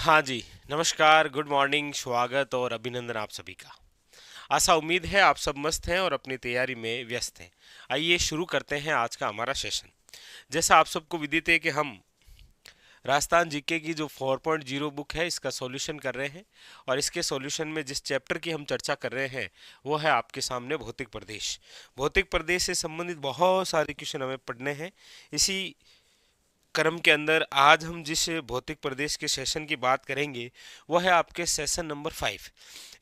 हाँ जी, नमस्कार, good morning, स्वागत और अभिनंदन आप सभी का। आशा उम्मीद है आप सब मस्त हैं और अपनी तैयारी में व्यस्त हैं। आइए शुरू करते हैं आज का हमारा सेशन। जैसा आप सबको विदित है कि हम राजस्थान जीके की जो 4.0 बुक है इसका सॉल्यूशन कर रहे हैं और इसके सॉल्यूशन में जिस चैप्टर की हम चर्चा कर रहे हैं वो है आपके सामने भौतिक प्रदेश। भौतिक प्रदेश से संबंधित बहुत सारे क्वेश्चन हमें पढ़ने हैं। इसी क्रम के अंदर आज हम जिस भौतिक प्रदेश के सेशन की बात करेंगे वो है आपके सेशन नंबर 5,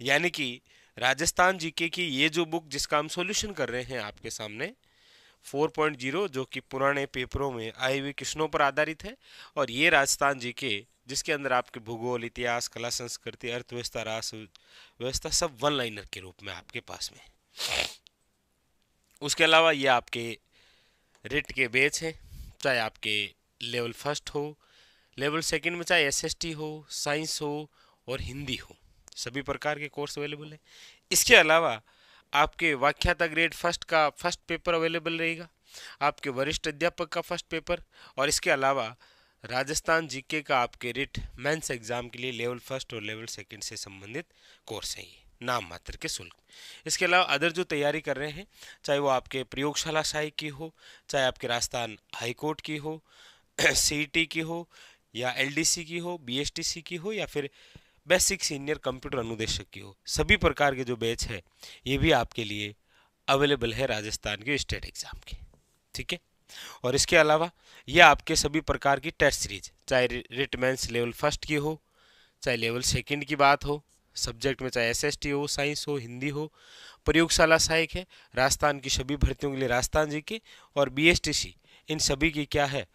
यानी कि राजस्थान जीके की ये जो बुक जिसका हम सॉल्यूशन कर रहे हैं आपके सामने 4.0, जो कि पुराने पेपरों में आए हुए क्वेश्चनों पर आधारित है। और ये राजस्थान जीके जिसके अंदर आपके भूगोल, इतिहास, कला, संस्कृति, अर्थव्यवस्था, राष्ट्र व्यवस्था सब वन लाइनर के रूप में आपके पास में। उसके अलावा ये आपके रिट के बेच हैं, चाहे आपके लेवल फर्स्ट हो, लेवल सेकंड में चाहे एसएसटी हो, साइंस हो और हिंदी हो, सभी प्रकार के कोर्स अवेलेबल है। इसके अलावा आपके व्याख्याता ग्रेड फर्स्ट का फर्स्ट पेपर अवेलेबल रहेगा, आपके वरिष्ठ अध्यापक का फर्स्ट पेपर, और इसके अलावा राजस्थान जीके का आपके रिट मेंस एग्जाम के लिए लेवल फर्स्ट और लेवल सेकंड से संबंधित कोर्स हैं, ये नाम मात्र के शुल्क। इसके अलावा अदर जो तैयारी कर रहे हैं, चाहे वो आपके प्रयोगशाला सहायक की हो, चाहे आपके राजस्थान हाईकोर्ट की हो, सीईटी की हो, या एलडीसी की हो, बीएसटीसी की हो, या फिर बेसिक सीनियर कंप्यूटर अनुदेशक की हो, सभी प्रकार के जो बैच है ये भी आपके लिए अवेलेबल है राजस्थान के स्टेट एग्जाम के। ठीक है। और इसके अलावा ये आपके सभी प्रकार की टेस्ट सीरीज, चाहे रिट मेंस लेवल फर्स्ट की हो, चाहे लेवल सेकंड की बात हो, सब्जेक्ट में चाहे एसएसटी हो, साइंस हो, हिंदी हो, प्रयोगशाला सहायक है, राजस्थान की सभी भर्तियों के लिए राजस्थान जी के और बीएसटीसी, इन सभी की क्या है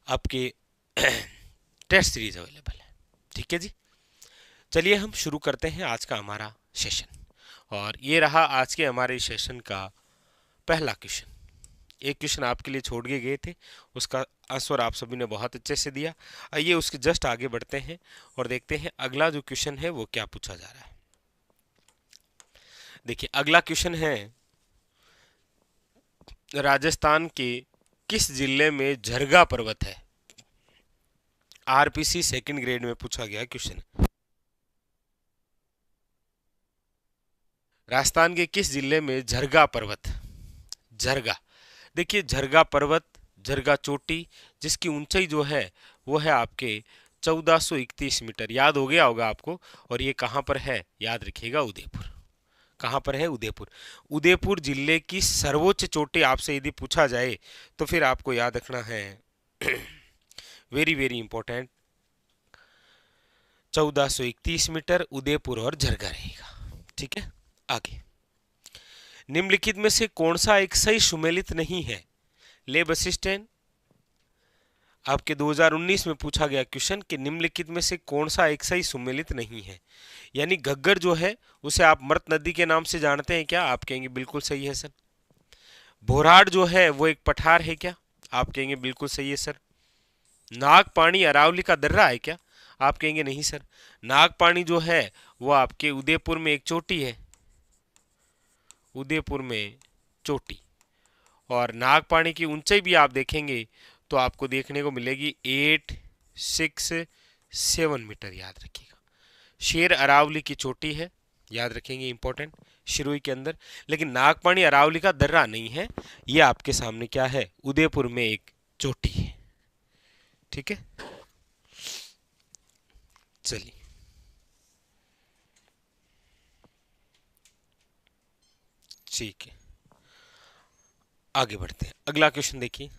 आपके टेस्ट सीरीज अवेलेबल है। ठीक है जी, चलिए हम शुरू करते हैं आज का हमारा सेशन। और ये रहा आज के हमारे सेशन का पहला क्वेश्चन। एक क्वेश्चन आपके लिए छोड़ के गए थे, उसका आंसर आप सभी ने बहुत अच्छे से दिया। आइए उसके जस्ट आगे बढ़ते हैं और देखते हैं अगला जो क्वेश्चन है वो क्या पूछा जा रहा है। देखिए अगला क्वेश्चन है, राजस्थान के किस जिले में झरगा पर्वत है? आरपीसी सेकंड ग्रेड में पूछा गया क्वेश्चन। राजस्थान के किस जिले में झरगा पर्वत, झरगा, देखिए झरगा पर्वत, झरगा चोटी, जिसकी ऊंचाई जो है वो है आपके 1431 मीटर, याद हो गया होगा आपको। और ये कहाँ पर है, याद रखिएगा, उदयपुर। कहाँ पर है? उदयपुर। उदयपुर जिले की सर्वोच्च चोटी आपसे यदि पूछा जाए तो फिर आपको याद रखना है very very important, 1431 metre Udaipur और झरगा रहेगा। ठीक है, आगे। निम्नलिखित में से कौन सा एक सही सुमेलित नहीं है? लेब असिस्टेंट, आपके 2019 में पूछा गया क्वेश्चन कि निम्नलिखित में से कौन सा एक सही सुमेलित नहीं है। यानी घग्गर जो है उसे आप मृत नदी के नाम से जानते हैं क्या? आप कहेंगे बिल्कुल सही है सर। भोराड़ जो है वो एक पठार है क्या? आप कहेंगे बिल्कुल सही है सर। नागपानी अरावली का दर्रा है क्या? आप कहेंगे नहीं सर। नागपानी जो है वो आपके उदयपुर में एक चोटी है, उदयपुर में चोटी। और नागपानी की ऊंचाई भी आप देखेंगे तो आपको देखने को मिलेगी 867 मीटर, याद रखिएगा। शेर अरावली की चोटी है, याद रखेंगे, इंपॉर्टेंट, शिरोई के अंदर। लेकिन नागपानी अरावली का दर्रा नहीं है, ये आपके सामने क्या है, उदयपुर में एक चोटी है। ठीक है, चलिए ठीक है, आगे बढ़ते हैं। अगला क्वेश्चन देखिए,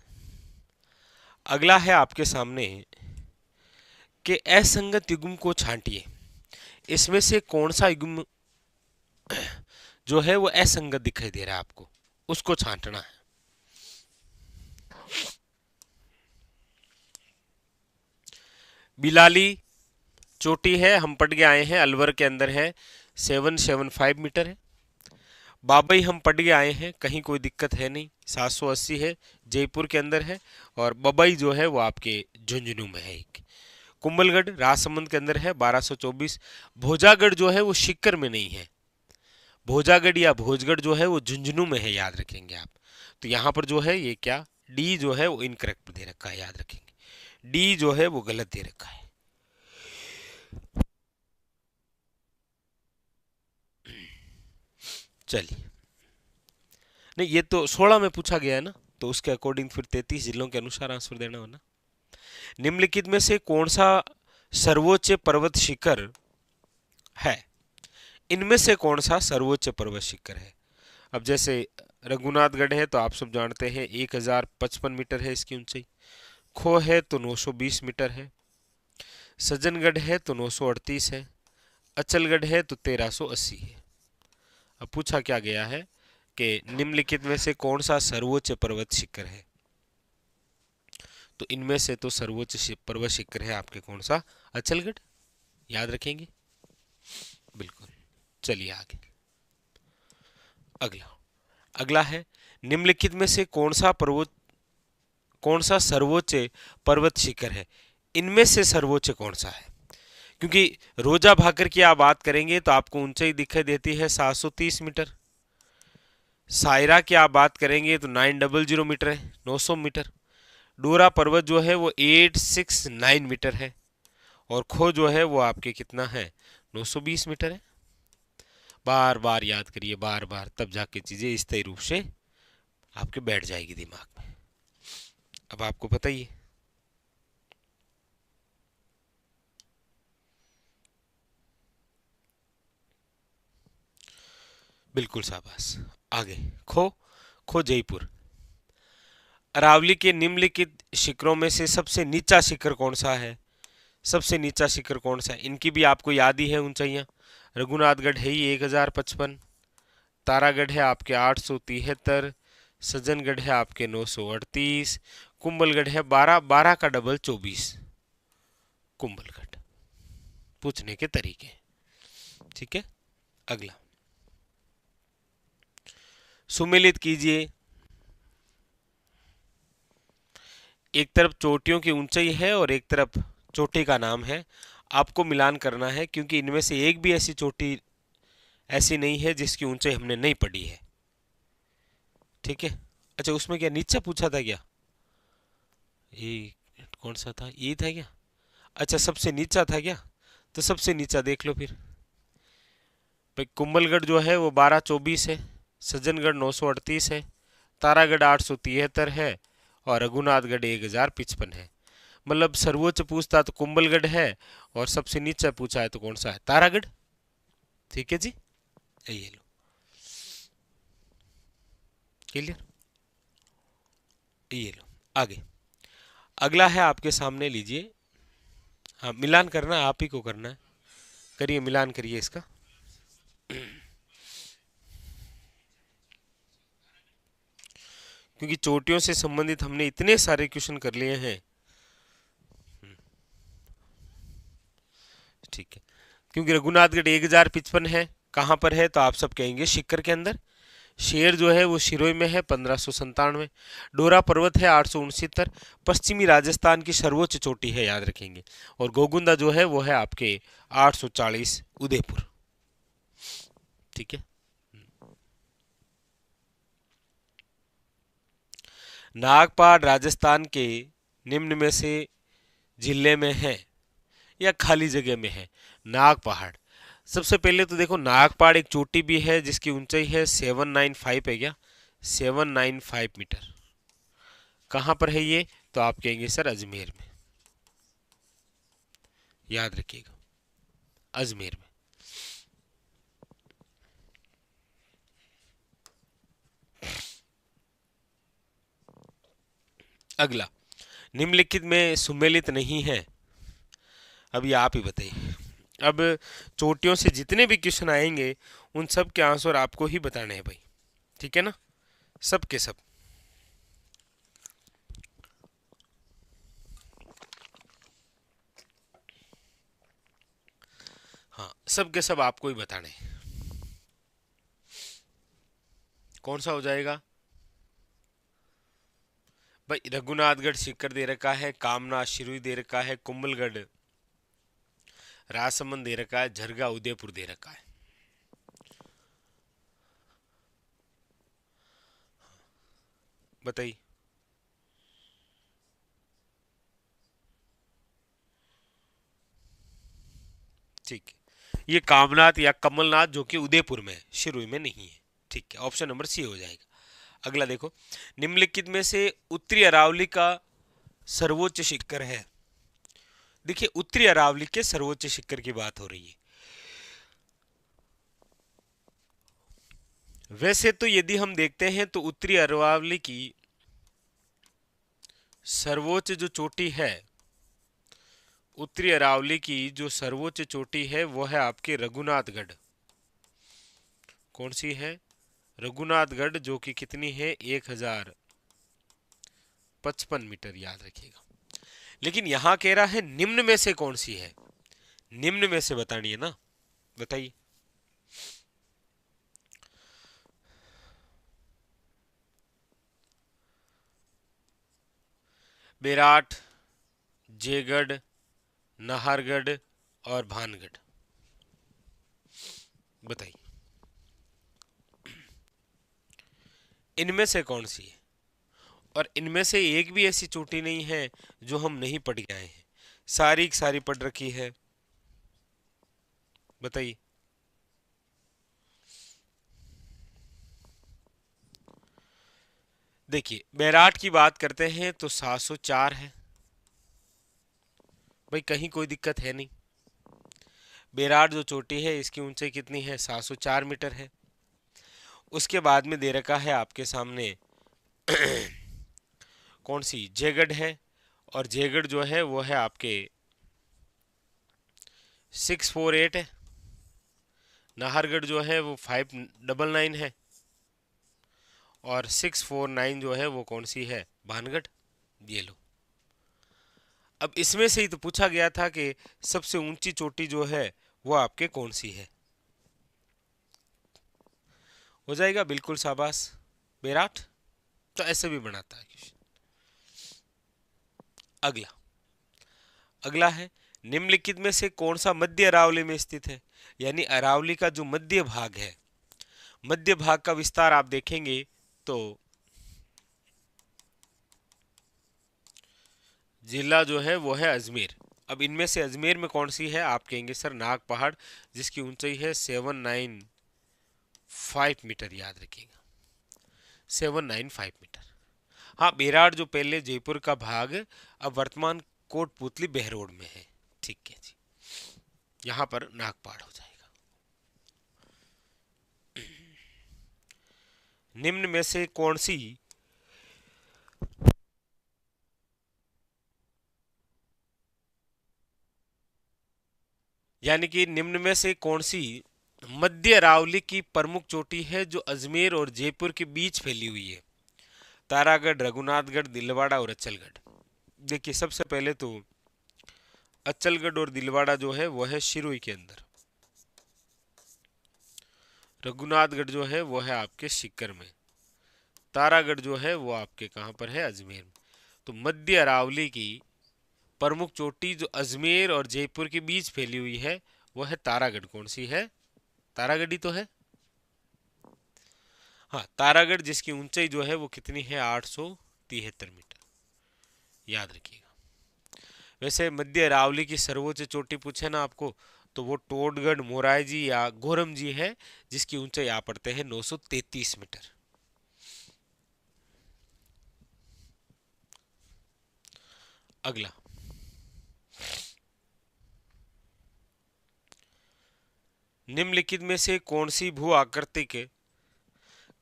अगला है आपके सामने कि असंगत युग्म को छांटिए। इसमें से कौन सा युग्म जो है वो असंगत दिखाई दे रहा है आपको, उसको छांटना है। बिलाली चोटी है, हम पढ़ के आए हैं, अलवर के अंदर है, 775 मीटर है। बाबई हम पढ़ के आए हैं, कहीं कोई दिक्कत है नहीं, 780 है, जयपुर के अंदर है। और बबई जो है वो आपके झुंझुनू में है एक। कुंभलगढ़ राजसमंद के अंदर है, 1224। भोजागढ़ जो है वो सीकर में नहीं है, भोजागढ़ या भोजगढ़ जो है वो झुंझुनू में है, याद रखेंगे आप। तो यहाँ पर जो है ये क्या, डी जो है वो इनकरेक्ट दे रखा है, याद रखेंगे, डी जो है वो गलत दे रखा है। चलिए, नहीं ये तो 16 में पूछा गया है ना, तो उसके अकॉर्डिंग फिर 33 जिलों के अनुसार आंसर देना होना। निम्नलिखित में से कौन सा सर्वोच्च पर्वत शिखर है? इनमें से कौन सा सर्वोच्च पर्वत शिखर है? अब जैसे रघुनाथगढ़ है तो आप सब जानते हैं 1055 मीटर है इसकी ऊंचाई। खो है तो 920 मीटर है। सज्जनगढ़ है तो 938 है। अचलगढ़ है तो 1380 है। अब पूछा क्या गया है कि निम्नलिखित में से कौन सा सर्वोच्च पर्वत शिखर है? तो इनमें से तो सर्वोच्च पर्वत शिखर है आपके कौन सा? अचलगढ़। याद रखेंगे, बिल्कुल। चलिए आगे, अगला अगला है निम्नलिखित में से कौन सा सर्वोच्च पर्वत शिखर है? इनमें से सर्वोच्च कौन सा है? क्योंकि रोजा भाकर की आप बात करेंगे तो आपको ऊंचाई दिखाई देती है 730 मीटर। सायरा की आप बात करेंगे तो 900 मीटर है, 900 मीटर। डोरा पर्वत जो है वो 869 मीटर है। और खो जो है वो आपके कितना है? 920 मीटर है। बार बार याद करिए, बार बार, तब जाके चीजें स्थायी रूप से आपके बैठ जाएगी दिमाग में। अब आपको पता ही है। बिल्कुल शाबाश। आगे, खो खो जयपुर। अरावली के निम्नलिखित शिखरों में से सबसे नीचा शिखर कौन सा है? सबसे नीचा शिखर कौन सा है? इनकी भी आपको याद ही है ऊंचाइयां। रघुनाथगढ़ है ही 1055। तारागढ़ है आपके 873। सज्जनगढ़ है आपके 938। कुंभलगढ़ है 12, 12 का डबल 24। कुंभलगढ़। पूछने के तरीके, ठीक है। अगला, सुमेलित कीजिए। एक तरफ चोटियों की ऊंचाई है और एक तरफ चोटी का नाम है। आपको मिलान करना है क्योंकि इनमें से एक भी ऐसी चोटी ऐसी नहीं है जिसकी ऊंचाई हमने नहीं पढ़ी है, ठीक है। अच्छा, उसमें क्या नीचे पूछा था क्या? ये कौन सा था, ये था क्या? अच्छा, सबसे नीचा था क्या? तो सबसे नीचा देख लो फिर। भाई कुंभलगढ़ जो है वो 1224 है। सज्जनगढ़ 938 है। तारागढ़ 873 है। और रघुनाथगढ़ 1055 है। मतलब सर्वोच्च पूछता तो कुंभलगढ़ है, और सबसे नीचा पूछा है तो कौन सा है? तारागढ़। ठीक है जी, ये लो, क्लियर। ये लो, आगे अगला है आपके सामने, लीजिए। हाँ, मिलान करना आप ही को करना है। करिए, मिलान करिए इसका। क्योंकि चोटियों से संबंधित हमने इतने सारे क्वेश्चन कर लिए हैं, ठीक है। क्योंकि रघुनाथगढ़ 1055 है, कहाँ पर है? तो आप सब कहेंगे शिखर के अंदर। शेर जो है वो शिरोई में है, 1597। डोरा पर्वत है 869, पश्चिमी राजस्थान की सर्वोच्च चोटी है, याद रखेंगे। और गोगुंदा जो है वो है आपके 840, उदयपुर, ठीक है। नागपाड़ राजस्थान के निम्न में से जिले में है या खाली जगह में है? नाग पहाड़। सबसे पहले तो देखो, नागपाड़ एक चोटी भी है जिसकी ऊंचाई है 795 है क्या? 795 मीटर। कहाँ पर है ये? तो आप कहेंगे सर अजमेर में। याद रखिएगा, अजमेर में। अगला, निम्नलिखित में सुमेलित नहीं है। अब ये आप ही बताइए। अब चोटियों से जितने भी क्वेश्चन आएंगे उन सब के आंसर आपको ही बताने हैं भाई, ठीक है ना? सब के सब। हाँ, सब के सब आपको ही बताने हैं। कौन सा हो जाएगा भाई? रघुनाथगढ़ सीकर दे रखा है, कामना शिरुई दे रखा है, कुंभलगढ़ राजसमंद दे रखा है, झरगा उदयपुर दे रखा है। बताइए। ठीक है, ये कामनाथ या कमलनाथ जो कि उदयपुर में है, शिरुई में नहीं है। ठीक है, ऑप्शन नंबर सी हो जाएगा। अगला देखो, निम्नलिखित में से उत्तरी अरावली का सर्वोच्च शिखर है। देखिए, उत्तरी अरावली के सर्वोच्च शिखर की बात हो रही है। वैसे तो यदि हम देखते हैं तो उत्तरी अरावली की सर्वोच्च जो चोटी है, उत्तरी अरावली की जो सर्वोच्च चोटी है वो है आपके रघुनाथगढ़। कौन सी है? रघुनाथगढ़, जो कि कितनी है? 1055 मीटर, याद रखिएगा। लेकिन यहां कह रहा है निम्न में से कौन सी है, निम्न में से बतानी है ना, बताइए। बेराट, जयगढ़, नाहरगढ़ और भानगढ़, बताइए इनमें से कौन सी है। और इनमें से एक भी ऐसी चोटी नहीं है जो हम नहीं पढ़ के आए हैं, सारी की सारी पढ़ रखी है, बताइए। देखिए, बैराट की बात करते हैं तो 704 है, भाई कहीं कोई दिक्कत है नहीं। बैराट जो चोटी है इसकी ऊंचाई कितनी है? 704 मीटर है। उसके बाद में दे रखा है आपके सामने कौन सी? जयगढ़ है, और जयगढ़ जो है वो है आपके 648 है। नाहरगढ़ जो है वो 599 है, और 649 जो है वो कौन सी है? भानगढ़। ये लो, अब इसमें से ही तो पूछा गया था कि सबसे ऊंची चोटी जो है वो आपके कौन सी है। हो जाएगा, बिल्कुल शाबाश, बैराट। तो ऐसे भी बनाता है क्वेश्चन। अगला, अगला है, निम्नलिखित में से कौन सा मध्य अरावली में स्थित है? यानी अरावली का जो मध्य भाग है, मध्य भाग का विस्तार आप देखेंगे तो जिला जो है वो है अजमेर। अब इनमें से अजमेर में कौन सी है? आप कहेंगे सर नाग पहाड़, जिसकी ऊंचाई है 795 मीटर, याद रखिएगा 795 मीटर। हाँ, बेराड़ जो पहले जयपुर का भाग अब वर्तमान कोटपुतली बहरोड में है। ठीक है जी, यहाँ पर नागपाड़ हो जाएगा। निम्न में से कौन सी यानी कि निम्न में से कौन सी मध्य अरावली की प्रमुख चोटी है जो अजमेर और जयपुर के बीच फैली हुई है? तारागढ़, रघुनाथगढ़, दिलवाड़ा और अचलगढ़। देखिए, सबसे पहले तो अचलगढ़ और दिलवाड़ा जो है वो है शिरुई के अंदर, रघुनाथगढ़ जो है वो है आपके सीकर में, तारागढ़ जो है वो आपके कहाँ पर है? अजमेर में। तो मध्य अरावली की प्रमुख चोटी जो अजमेर और जयपुर के बीच फैली हुई है वो है तारागढ़। कौन सी है? तारागढ़ ही तो है। हाँ, तारागढ़, जिसकी ऊंचाई जो है वो कितनी है? 873 मीटर, याद रखिएगा। वैसे मध्य अरावली की सर्वोच्च चोटी पूछे ना आपको, तो वो टोडगढ़ मोराइजी या गोरम जी है, जिसकी ऊंचाई आप पढ़ते हैं 933 मीटर। अगला, निम्नलिखित में से कौन सी भू आकृति के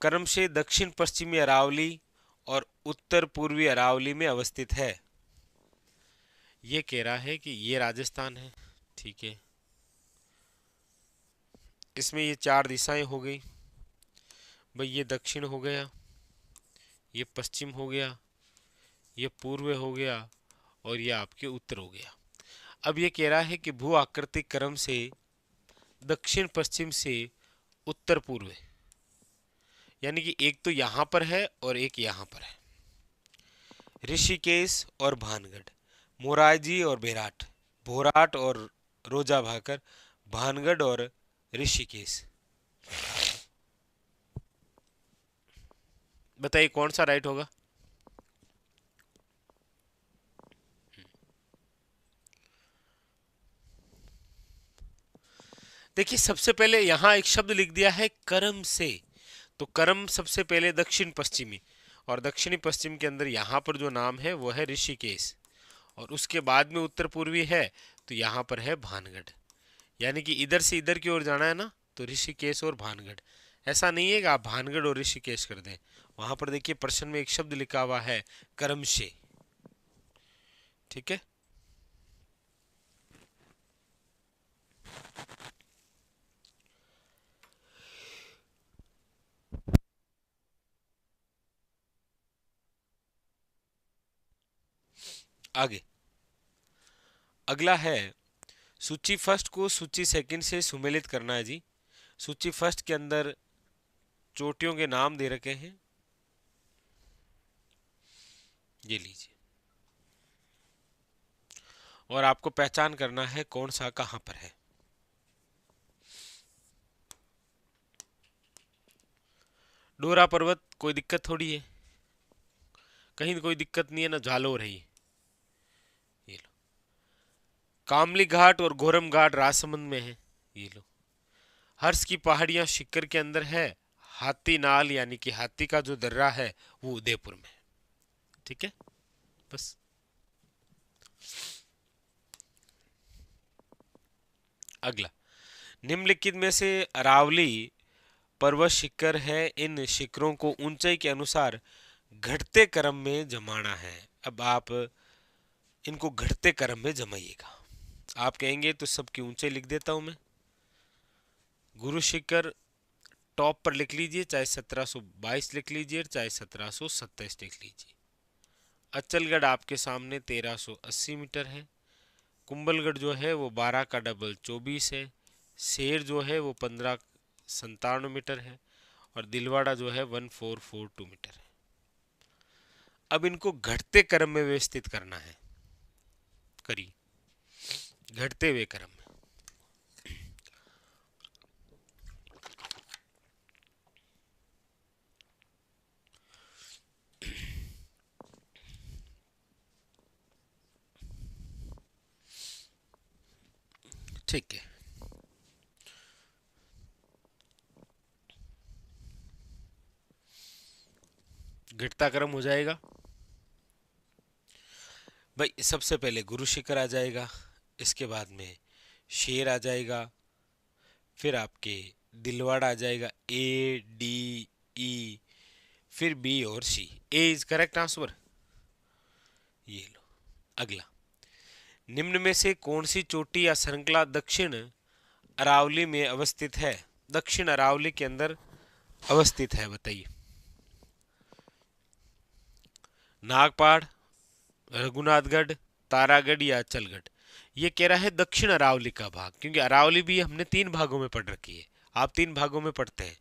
क्रम से दक्षिण पश्चिमी अरावली और उत्तर पूर्वी अरावली में अवस्थित है? ये कह रहा है कि ये राजस्थान है, ठीक है, इसमें ये चार दिशाएं हो गई भाई, ये दक्षिण हो गया, ये पश्चिम हो गया, ये पूर्व हो गया, और ये आपके उत्तर हो गया। अब ये कह रहा है कि भू आकृतिक क्रम से दक्षिण पश्चिम से उत्तर पूर्व, यानी कि एक तो यहां पर है और एक यहां पर है। ऋषिकेश और भानगढ़, मोरारजी और बेराट, भोराट और रोजा भाकर, भानगढ़ और ऋषिकेश। बताइए कौन सा राइट होगा? देखिए सबसे पहले यहाँ एक शब्द लिख दिया है करम से, तो करम सबसे पहले दक्षिण पश्चिमी, और दक्षिणी पश्चिम के अंदर यहाँ पर जो नाम है वो है ऋषिकेश, और उसके बाद में उत्तर पूर्वी है तो यहाँ पर है भानगढ़। यानी कि इधर से इधर की ओर जाना है ना, तो ऋषिकेश और भानगढ़। ऐसा नहीं है कि आप भानगढ़ और ऋषिकेश कर दें, वहां पर देखिए प्रश्न में एक शब्द लिखा हुआ है करमशे। ठीक है, आगे अगला है सूची फर्स्ट को सूची सेकंड से सुमेलित करना है जी। सूची फर्स्ट के अंदर चोटियों के नाम दे रखे हैं, ये लीजिए, और आपको पहचान करना है कौन सा कहां पर है। डोरा पर्वत कोई दिक्कत थोड़ी है, कहीं कोई दिक्कत नहीं है ना, झालोर है ये लो। कामली घाट और घोरम घाट राजसमंद में है, ये लो। हर्ष की पहाड़ियां शिक्कर के अंदर है। हाथी नाल यानी कि हाथी का जो दर्रा है वो उदयपुर में है। ठीक है, बस। अगला, निम्नलिखित में से अरावली पर्वत शिखर है, इन शिखरों को ऊंचाई के अनुसार घटते क्रम में जमाना है। अब आप इनको घटते क्रम में जमाइएगा। आप कहेंगे तो सबकी ऊंचाई लिख देता हूं मैं। गुरु शिखर टॉप पर लिख लीजिए, चाहे 1722 लिख लीजिए, चाहे 1727 लिख लीजिए। अचलगढ़ आपके सामने 1380 मीटर है। कुंभलगढ़ जो है वो 12 का डबल 24 है। शेर जो है वो 1597 मीटर है, और दिलवाड़ा जो है 1442 मीटर है। अब इनको घटते क्रम में व्यवस्थित करना है, करिए, घटते हुए क्रम में। ठीक है, घटता क्रम हो जाएगा भाई। सबसे पहले गुरु शिखर आ जाएगा, इसके बाद में शेर आ जाएगा, फिर आपके दिलवाड़ा आ जाएगा, ए डी ई, फिर बी और सी। ए इज करेक्ट आंसर, ये लो। अगला, निम्न में से कौन सी चोटी या श्रृंखला दक्षिण अरावली में अवस्थित है? दक्षिण अरावली के अंदर अवस्थित है, बताइए। नागपाड़, रघुनाथगढ़, तारागढ़ या अचलगढ़? ये कह रहा है दक्षिण अरावली का भाग, क्योंकि अरावली भी हमने 3 भागों में पढ़ रखी है। आप 3 भागों में पढ़ते हैं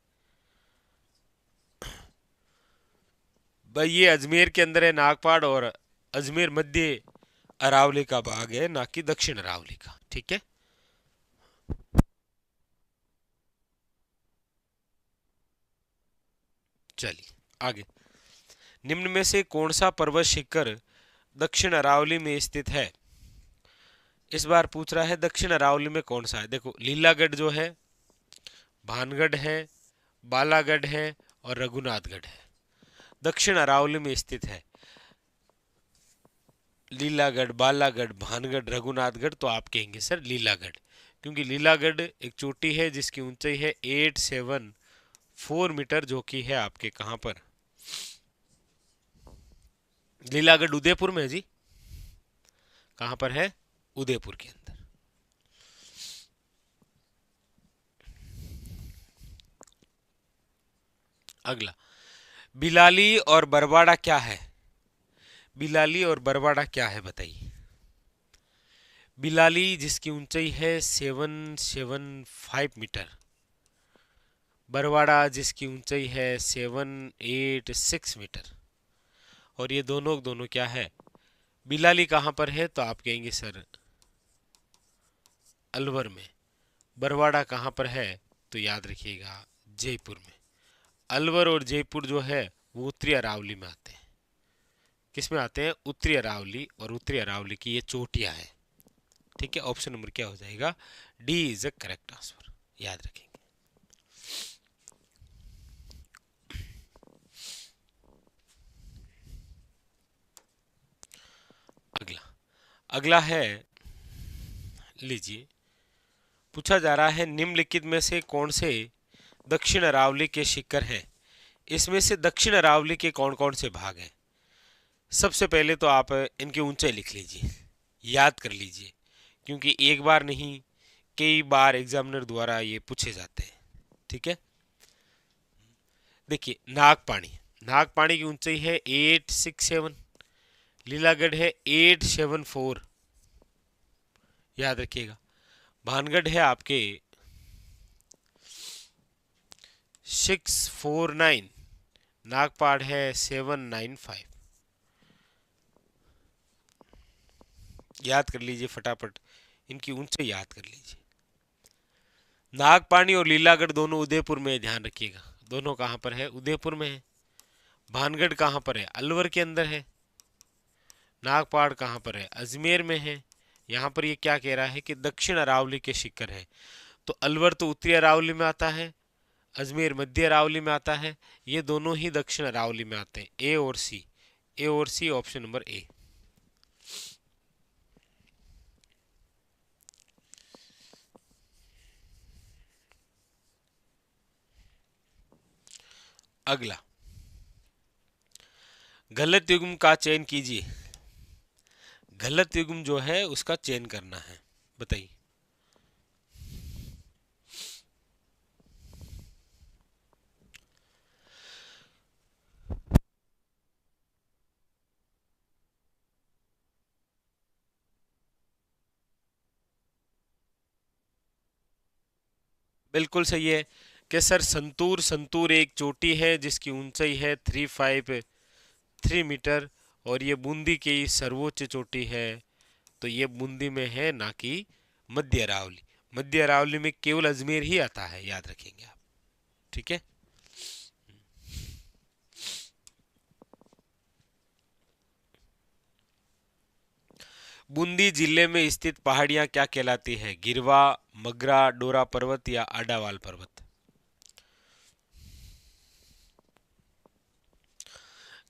भाई। ये अजमेर के अंदर है नागपाड़, और अजमेर मध्य अरावली का भाग है, ना कि दक्षिण अरावली का। ठीक है, चलिए आगे। निम्न में से कौन सा पर्वत शिखर दक्षिण अरावली में स्थित है? इस बार पूछ रहा है दक्षिण अरावली में कौन सा है। देखो, लीलागढ़ जो है, भानगढ़ है, बालागढ़ है, और रघुनाथगढ़ है, दक्षिण अरावली में स्थित है। लीलागढ़, बालागढ़, भानगढ़, रघुनाथगढ़, तो आप कहेंगे सर लीलागढ़, क्योंकि लीलागढ़ एक चोटी है जिसकी ऊंचाई है 874 मीटर, जो कि है आपके कहां पर? लीलागढ़ उदयपुर में है जी। कहां पर है? उदयपुर के अंदर। अगला, बिलाली और बरवाड़ा क्या है? बिलाली और बरवाड़ा क्या है, बताइए। बिलाली जिसकी ऊंचाई है 775 मीटर, बरवाड़ा जिसकी ऊंचाई है 786 मीटर, और ये दोनों दोनों क्या है? बिलाली कहां पर है? तो आप कहेंगे सर अलवर में। बरवाड़ा कहां पर है? तो याद रखिएगा जयपुर में। अलवर और जयपुर जो है वो उत्तरी अरावली में आते हैं। किस में आते हैं? उत्तरी अरावली, और उत्तरी अरावली की ये चोटियां हैं। ठीक है, ऑप्शन नंबर क्या हो जाएगा? D is a correct answer. याद रखेंगे। अगला अगला है, लीजिए, पूछा जा रहा है निम्नलिखित में से कौन से दक्षिण अरावली के शिखर हैं। इसमें से दक्षिण अरावली के कौन कौन से भाग हैं। सबसे पहले तो आप इनकी ऊंचाई लिख लीजिए, याद कर लीजिए, क्योंकि एक बार नहीं कई बार एग्जामिनर द्वारा ये पूछे जाते हैं। ठीक है, देखिए, नागपाणी, नागपाणी की ऊंचाई है 867, लीलागढ़ है 874, याद रखिएगा। भानगढ़ है आपके 649, नागपाड़ है 795। याद कर लीजिए फटाफट, इनकी ऊंचाई याद कर लीजिए। नागपानी और लीलागढ़ दोनों उदयपुर में है, ध्यान रखिएगा। दोनों कहाँ पर है? उदयपुर में है। भानगढ़ कहाँ पर है? अलवर के अंदर है। नागपाड़ कहाँ पर है? अजमेर में है। यहाँ पर ये क्या कह रहा है कि दक्षिण अरावली के शिखर है, तो अलवर तो उत्तरी अरावली में आता है, अजमेर मध्य अरावली में आता है, ये दोनों ही दक्षिण अरावली में आते हैं। ए और सी, ए और सी, ऑप्शन नंबर ए। अगला, गलत युग्म का चयन कीजिए। गलत युग्म जो है उसका चयन करना है, बताइए। बिल्कुल सही है कि सर संतूर, संतूर एक चोटी है जिसकी ऊंचाई है 353 मीटर, और ये बूंदी की सर्वोच्च चोटी है। तो ये बूंदी में है, ना कि मध्य अरावली। मध्य अरावली में केवल अजमेर ही आता है, याद रखेंगे आप। ठीक है, बूंदी जिले में स्थित पहाड़ियां क्या कहलाती है? गिरवा, मगरा, डोरा पर्वत या आडावाल पर्वत?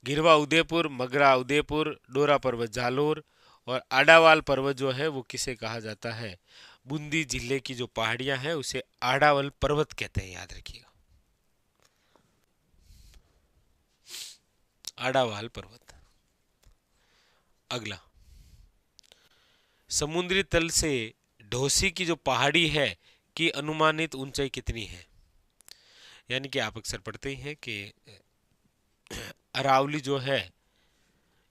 गिरवा उदयपुर, मगरा उदयपुर, डोरा पर्वत जालोर, और आडावाल पर्वत जो है वो किसे कहा जाता है? बूंदी जिले की जो पहाड़ियां हैं उसे आडावाल पर्वत कहते हैं, याद रखिएगा। आडावाल पर्वत। अगला, समुद्री तल से ढोसी की जो पहाड़ी है की अनुमानित ऊंचाई कितनी है? यानी कि आप अक्सर पढ़ते ही हैं कि अरावली जो है,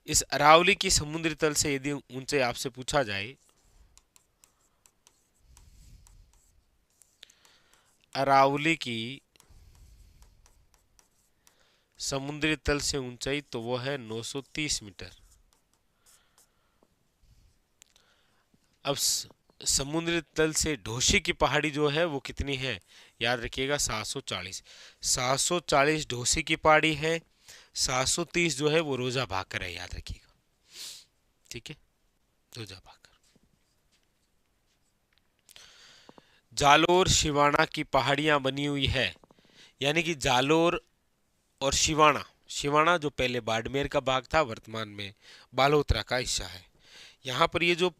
इस अरावली की समुद्री तल से यदि ऊंचाई आपसे पूछा जाए, अरावली की समुद्री तल से ऊंचाई, तो वो है 930 मीटर। अब समुद्री तल से ढोशी की पहाड़ी जो है वो कितनी है? याद रखिएगा 740। 740 ढोसी की पहाड़ी है, 730 जो है वो रोजा भाकर है, याद रखिएगा। ठीक है, रोजा भाकर। जालोर शिवाना की पहाड़ियां बनी हुई है, यानी कि जालोर और शिवाना, शिवाना जो पहले बाड़मेर का भाग था वर्तमान में बालोतरा का हिस्सा है, यहाँ पर ये जो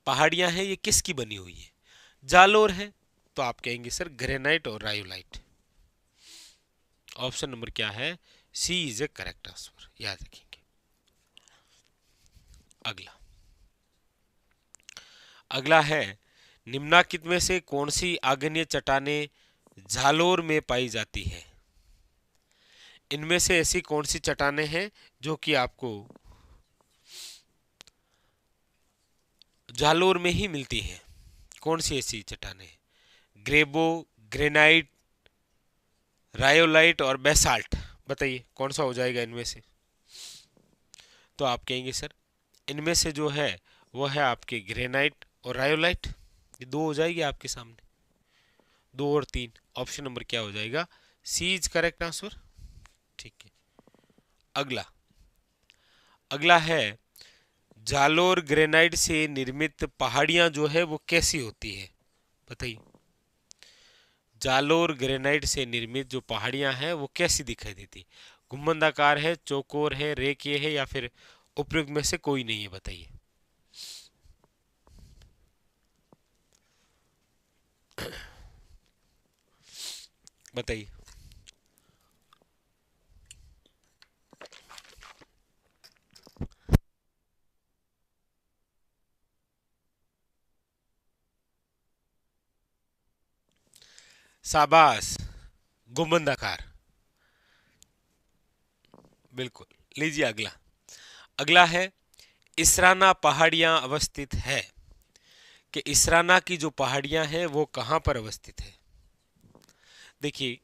पहाड़ियां हैं ये किसकी बनी हुई है? जालोर है। तो आप कहेंगे सर ग्रेनाइट और रायोलाइट। ऑप्शन नंबर क्या है? सी इज ए करेक्ट आंसर, याद रखेंगे। अगला, अगला है निम्नलिखित में से कौन सी आग्नेय चट्टानें जालोर में पाई जाती है? इनमें से ऐसी कौन सी चट्टानें हैं जो कि आपको जालोर में ही मिलती हैं? कौन सी ऐसी चट्टानें? ग्रेबो, ग्रेनाइट, रायोलाइट और बेसाल्ट, बताइए कौन सा हो जाएगा इनमें से? तो आप कहेंगे सर इनमें से जो है वो है आपके ग्रेनाइट और रायोलाइट। ये दो हो जाएगी आपके सामने, 2 और 3। ऑप्शन नंबर क्या हो जाएगा? सी इज करेक्ट आंसर। ठीक है, अगला, अगला है जालोर ग्रेनाइट से निर्मित पहाड़ियां जो है वो कैसी होती है? बताइए। जालोर ग्रेनाइट से निर्मित जो पहाड़ियां हैं वो कैसी दिखाई देती? गुंबदाकार है, चौकोर है, रेखीय है, या फिर उपयुक्त में से कोई नहीं है? बताइए। बताइए। शाबाश, गुंबदाकार। बिल्कुल। लीजिए अगला। अगला है, इसराना पहाड़ियां अवस्थित है, कि इसराना की जो पहाड़ियां हैं वो कहां पर अवस्थित है? देखिए,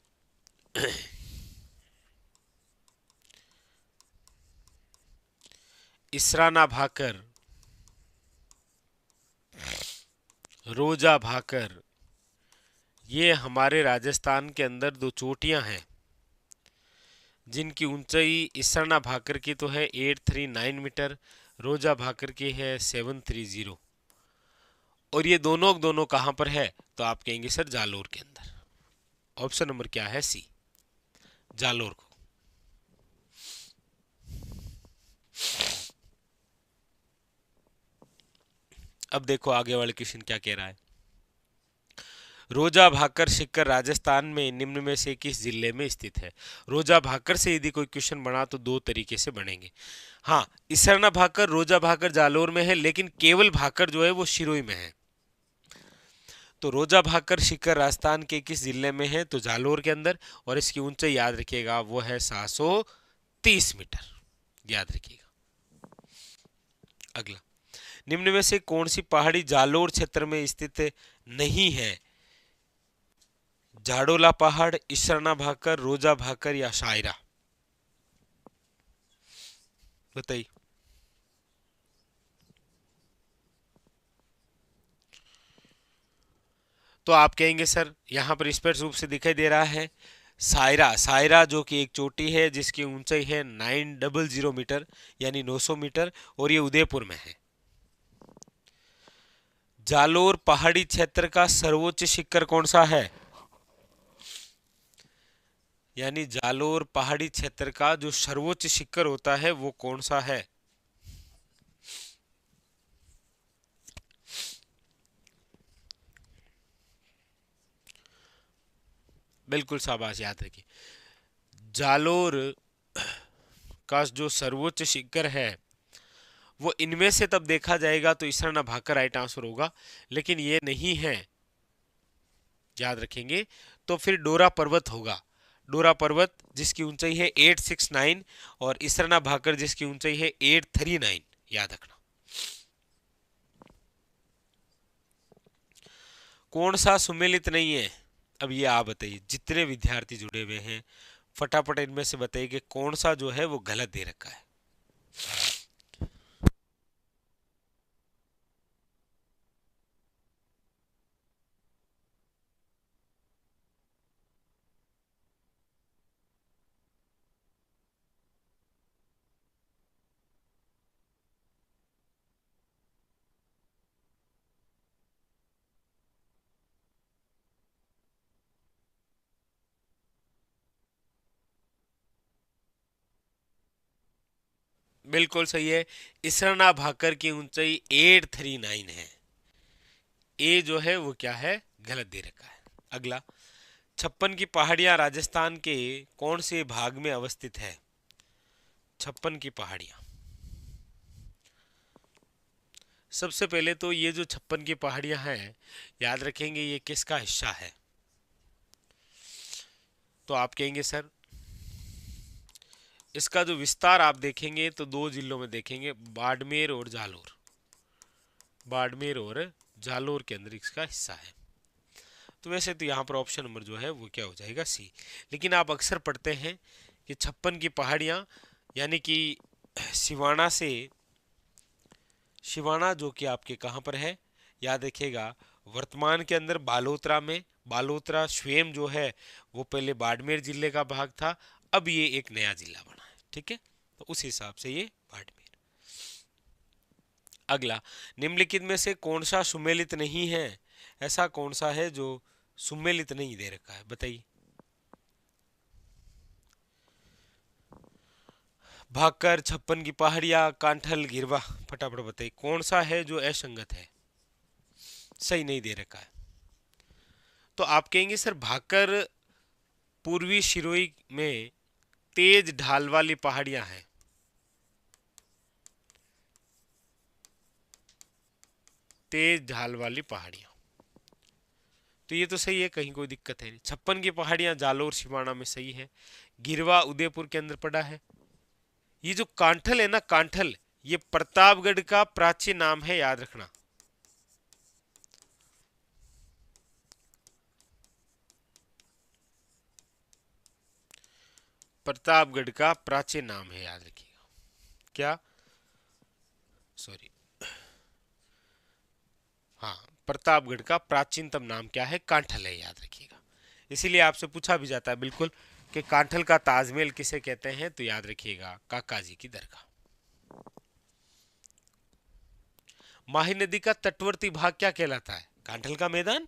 इसराना भाकर, रोजा भाकर, ये हमारे राजस्थान के अंदर दो चोटियां हैं जिनकी ऊंचाई इसराना भाकर की तो है 839 मीटर, रोजा भाकर की है 730। और ये दोनों दोनों कहां पर है? तो आप कहेंगे सर जालोर के अंदर। ऑप्शन नंबर क्या है? सी, जालोर को। अब देखो आगे वाले क्वेश्चन क्या कह रहा है। रोजा भाकर शिखर राजस्थान में निम्न में से किस जिले में स्थित है? रोजा भाकर से यदि कोई क्वेश्चन बना तो दो तरीके से बनेंगे। हाँ, इसरना भाकर, रोजा भाकर जालोर में है, लेकिन केवल भाकर जो है वो सिरोही में है। तो रोजा भाकर शिखर राजस्थान के किस जिले में है? तो जालोर के अंदर। और इसकी ऊंचाई याद रखिएगा वो है 730 मीटर, याद रखिएगा। अगला, निम्न में से कौन सी पहाड़ी जालोर क्षेत्र में स्थित नहीं है? जाडोला पहाड़, इसरना भाकर, रोजा भाकर या शायरा? बताइए। तो आप कहेंगे सर यहां पर स्पष्ट रूप से दिखाई दे रहा है सायरा। सायरा जो कि एक चोटी है जिसकी ऊंचाई है 900 मीटर, यानी 900 मीटर, और ये उदयपुर में है। जालोर पहाड़ी क्षेत्र का सर्वोच्च शिखर कौन सा है? यानी जालोर पहाड़ी क्षेत्र का जो सर्वोच्च शिखर होता है वो कौन सा है? बिल्कुल, शाबाश, याद रखिए। जालोर का जो सर्वोच्च शिखर है वो इनमें से तब देखा जाएगा तो इसरना भाकर राइट आंसर होगा, लेकिन ये नहीं है, याद रखेंगे। तो फिर डोरा पर्वत होगा। डोरा पर्वत जिसकी ऊंचाई है 869, और इसरना भाकर जिसकी ऊंचाई है 839, याद रखना। कौन सा सुमेलित नहीं है? अब ये आप बताइए, जितने विद्यार्थी जुड़े हुए हैं फटाफट इनमें से बताइए कि कौन सा जो है वो गलत दे रखा है। बिल्कुल सही है। इसरना भाकर की ऊंचाई 839 है। ए जो है वो क्या है? गलत दे रखा है। अगला, छप्पन की पहाड़ियां राजस्थान के कौन से भाग में अवस्थित है? छप्पन की पहाड़ियां, सबसे पहले तो ये जो छप्पन की पहाड़ियां हैं याद रखेंगे ये किसका हिस्सा है? तो आप कहेंगे सर इसका जो विस्तार आप देखेंगे तो दो जिलों में देखेंगे, बाड़मेर और जालोर। बाड़मेर और जालोर के अंदर इसका हिस्सा है। तो वैसे तो यहाँ पर ऑप्शन नंबर जो है वो क्या हो जाएगा? सी। लेकिन आप अक्सर पढ़ते हैं कि छप्पन की पहाड़ियाँ यानी कि सिवाना से, शिवाना जो कि आपके कहाँ पर है? याद रखिएगा वर्तमान के अंदर बालोतरा में। बालोतरा स्वयं जो है वो पहले बाड़मेर जिले का भाग था, अब ये एक नया जिला बना है। ठीक है, तो उस हिसाब से ये बाड़मेर। अगला, निम्नलिखित में से कौन सा सुमेलित नहीं है? ऐसा कौन सा है जो सुमेलित नहीं दे रखा है, बताइए। भाकर, छप्पन की पहाड़ियां, कांठल, गिरवा, फटाफट बताइए कौन सा है जो असंगत है, सही नहीं दे रखा है। तो आप कहेंगे सर भाकर पूर्वी सिरोही में तेज ढाल वाली पहाड़ियां हैं, तेज ढाल वाली पहाड़ियां, तो ये तो सही है, कहीं कोई दिक्कत है नहीं। छप्पन की पहाड़ियां जालोर सिवाना में सही है। गिरवा उदयपुर के अंदर पड़ा है। ये जो कांठल है ना, कांठल, ये प्रतापगढ़ का प्राचीन नाम है, याद रखना। प्रतापगढ़ का प्राचीन नाम है, याद रखिएगा। क्या, सॉरी, हाँ, प्रतापगढ़ का प्राचीनतम नाम क्या है, कांठल है, याद रखिएगा। इसीलिए आपसे पूछा भी जाता है बिल्कुल कि कांठल का ताजमहल किसे कहते हैं, तो याद रखिएगा काका जी की दरगाह। माही नदी का तटवर्ती भाग क्या कहलाता है, कांठल का मैदान।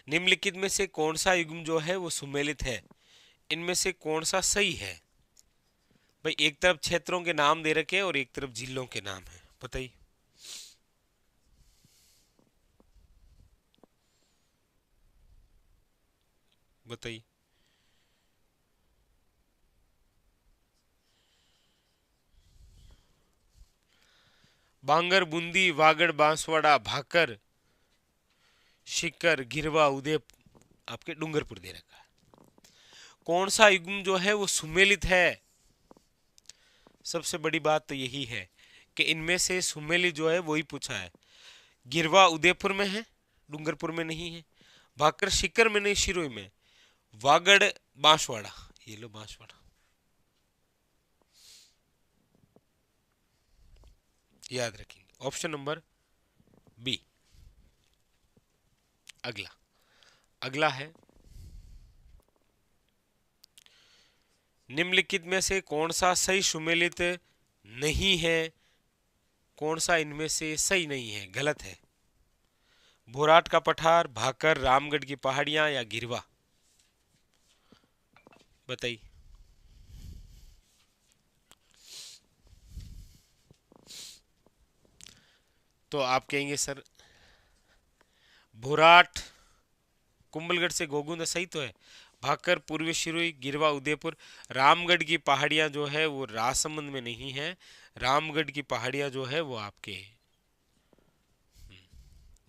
निम्नलिखित में से कौन सा युग्म जो है वो सुमेलित है, इनमें से कौन सा सही है। भाई एक तरफ क्षेत्रों के नाम दे रखे और एक तरफ जिलों के नाम है, बताइए। बताइए। बांगर, बूंदी, वागड़, बांसवाड़ा, भाकर, शिकर, गिरवा, उदय, आपके डूंगरपुर दे रखा है। कौन सा युग्म जो है वो सुमेलित है, सबसे बड़ी बात तो यही है कि इनमें से सुमेलित जो है वही पूछा है। गिरवा उदयपुर में है, डूंगरपुर में नहीं है। भाकर शिकर में नहीं, सिरोही में। वागड़ बांसवाड़ा, ये लो बांसवाड़ा, याद रखेंगे। Option number B. अगला, अगला है निम्नलिखित में से कौन सा सही सुमेलित नहीं है, कौन सा इनमें से सही नहीं है, गलत है। भोराट का पठार, भाकर, रामगढ़ की पहाड़ियां या गिरवा, बताइए। तो आप कहेंगे सर भोराट कुंभलगढ़ से गोगुंदा सही तो है। भाकर पूर्वी सिरोही, गिरवा उदयपुर। रामगढ़ की पहाड़ियां जो है वो राजसमंद में नहीं है, रामगढ़ की पहाड़ियां जो है वो आपके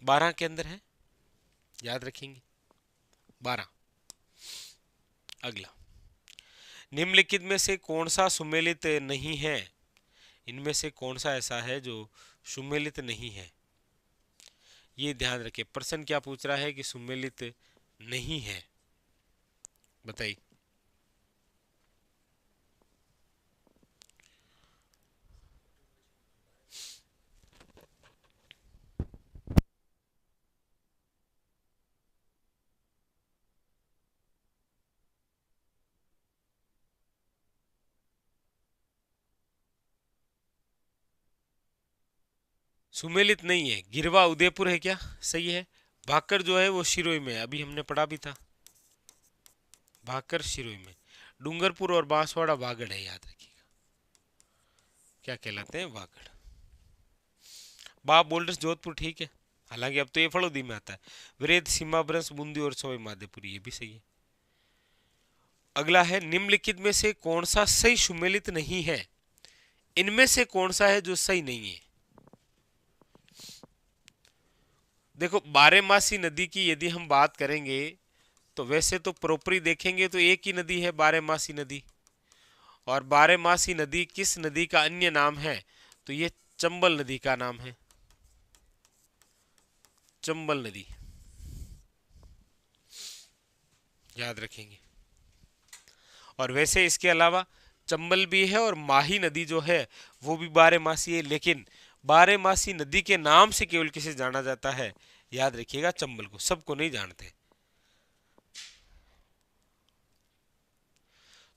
12 के अंदर है, याद रखेंगे 12। अगला, निम्नलिखित में से कौन सा सुमेलित नहीं है, इनमें से कौन सा ऐसा है जो सुमेलित नहीं है, ये ध्यान रखें। प्रश्न क्या पूछ रहा है कि सुमेलित नहीं है, बताइए। सुमेलित नहीं है, गिरवा उदयपुर है, क्या सही है। भाकर जो है वो सिरोही में है, अभी हमने पढ़ा भी था, भाकर सिरोही में। डूंगरपुर और बांसवाड़ा वागड़ है, याद रखिएगा, क्या कहलाते हैं, वागड़। बाप बोल्डर्स जोधपुर ठीक है, हालांकि अब तो ये फड़ौदी में आता है। वृद्ध, सीमा ब्रंश, बूंदी और सवाई माधोपुरी, ये भी सही है। अगला है निम्नलिखित में से कौन सा सही सुमेलित नहीं है, इनमें से कौन सा है जो सही नहीं है। देखो बारेमासी नदी की यदि हम बात करेंगे तो वैसे तो प्रॉपरी देखेंगे तो एक ही नदी है बारेमासी नदी, और बारेमासी नदी किस नदी का अन्य नाम है, तो ये चंबल नदी का नाम है, चंबल नदी, याद रखेंगे। और वैसे इसके अलावा चंबल भी है और माही नदी जो है वो भी बारेमासी है, लेकिन बारेमासी नदी के नाम से केवल किसे जाना जाता है, याद रखिएगा चंबल को, सबको नहीं जानते।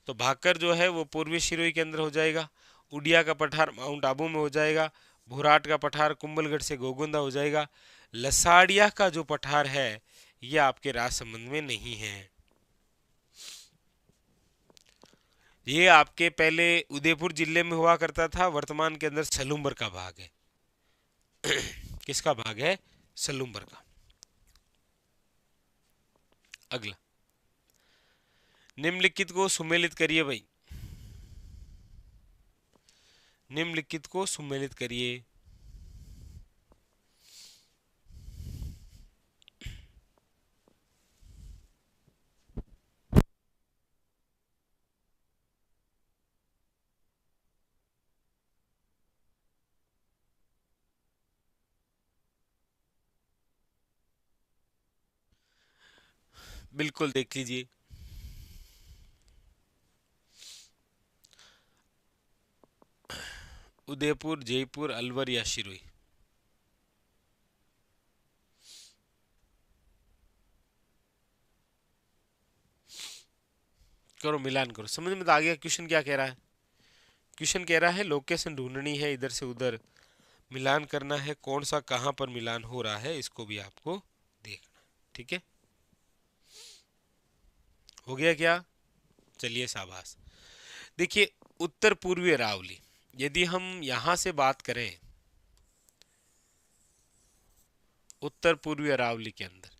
तो भाकर जो है वो पूर्वी सिरोही के अंदर हो जाएगा। उड़िया का पठार माउंट आबू में हो जाएगा। भोराट का पठार कुंभलगढ़ से गोगुंदा हो जाएगा। लसाड़िया का जो पठार है ये आपके राजसमंद में नहीं है। ये आपके पहले उदयपुर जिले में हुआ करता था, वर्तमान के अंदर सलूम्बर का भाग है। किसका भाग है? सलूम्बर का। अगला, निम्नलिखित को सुमेलित करिए भाई, निम्नलिखित को सुमेलित करिए। बिल्कुल देख लीजिए। उदयपुर, जयपुर, अलवर या शिरोई? करो मिलान करो, समझ में तो आ गया क्वेश्चन क्या कह रहा है। क्वेश्चन कह रहा है लोकेशन ढूंढनी है, इधर से उधर मिलान करना है, कौन सा कहां पर मिलान हो रहा है इसको भी आपको देखना। ठीक है, हो गया क्या? चलिए शाबाश। देखिए, उत्तर पूर्वी अरावली, यदि हम यहां से बात करें उत्तर पूर्वी अरावली के अंदर,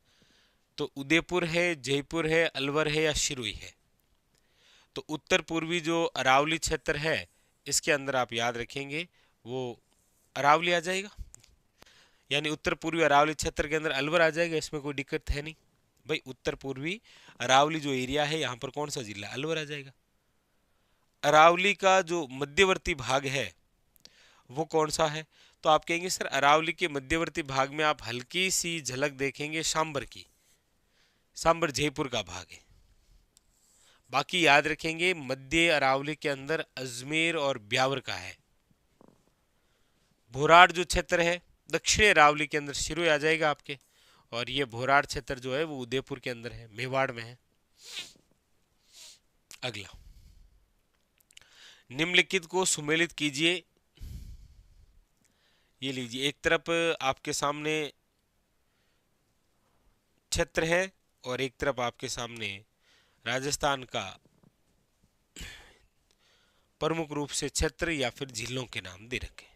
तो उदयपुर है, जयपुर है, अलवर है या शिरुई है। तो उत्तर पूर्वी जो अरावली क्षेत्र है इसके अंदर आप याद रखेंगे वो अरावली आ जाएगा, यानी उत्तर पूर्वी अरावली क्षेत्र के अंदर अलवर आ जाएगा, इसमें कोई दिक्कत है नहीं भाई। उत्तर पूर्वी अरावली जो एरिया है यहाँ पर कौन सा जिला? अलवर आ जाएगा। अरावली का जो मध्यवर्ती भाग है वो कौन सा है? तो आप कहेंगे सर अरावली के मध्यवर्ती भाग में आप हल्की सी झलक देखेंगे सांबर की, सांबर जयपुर का भाग है। बाकी याद रखेंगे मध्य अरावली के अंदर अजमेर और ब्यावर का है। भोराड़ जो क्षेत्र है दक्षिणी अरावली के अंदर शिरोई आ जाएगा आपके, और ये भोराड़ क्षेत्र जो है वो उदयपुर के अंदर है, मेवाड़ में है। अगला, निम्नलिखित को सुमेलित कीजिए। ये लीजिए, एक तरफ आपके सामने क्षेत्र है और एक तरफ आपके सामने राजस्थान का प्रमुख रूप से क्षेत्र या फिर जिलों के नाम दे रखे।